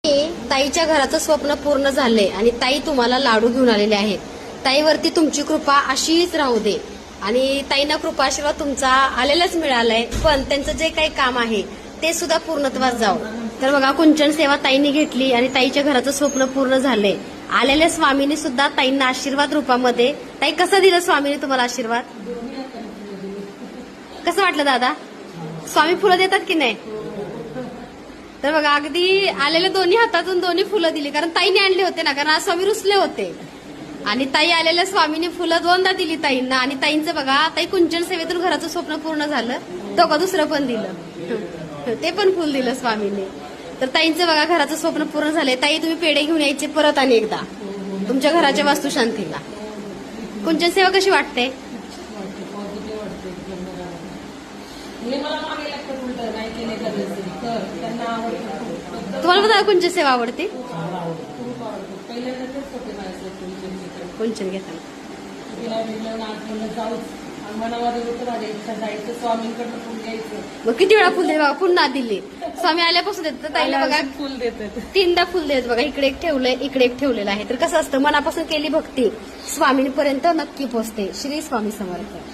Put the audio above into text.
ताईच्या घराचं स्वप्न पूर्ण झालंय आणि ताई तुम्हाला लाडू घेऊन आलेले आहेत. ताईवरती तुमची कृपा अशीच राहू दे आणि ताईंना कृपा आशीर्वाद तुमचा आलेलाच मिळालाय. पण त्यांचं जे काही काम आहे ते सुद्धा पूर्णत्वास जाऊ. तर बघा, कुंचन सेवा ताईंनी घेतली आणि ताईच्या घराचं स्वप्न पूर्ण झालंय. आलेल्या स्वामींनी सुद्धा ताईंना आशीर्वाद रूपामध्ये. ताई, कसं दिलं स्वामींनी तुम्हाला आशीर्वाद? कसं वाटलं दादा? स्वामी फुलं देतात की नाही? तर बघा, अगदी आलेल्या दोन्ही हातातून दोन्ही फुलं दिली. कारण ताईने आणले होते ना, कारण आज स्वामी रुसले होते आणि ताई आलेल्या स्वामीने फुलं दोनदा दिली ताईंना. आणि ताईंचं बघा, ताई कुंचन सेवेतून घराचं स्वप्न पूर्ण झालं. तो का दुसरं पण दिलं, ते पण फुल दिलं स्वामीने. तर ताईंचं बघा, घराचं स्वप्न पूर्ण झालंय. ताई, तुम्ही पेढे घेऊन यायचे परत आणि एकदा तुमच्या घराच्या वास्तुशांतीला. कुंचन सेवा कशी वाटते? तुम्हाला बघा, कुंचन सेवा आवडते? कुंचन घेताना मग किती वेळा फुल दे बघा, पुन्हा दिले. स्वामी आल्यापासून देतात ताईला बघा, फुल देतात. 3दा फुल देत बघा. इकडे एक ठेवलंय, इकडे एक ठेवलेलं आहे. तर कसं असतं, मनापासून केली भक्ती स्वामींपर्यंत नक्की पोहोचते. श्री स्वामी समर्थ.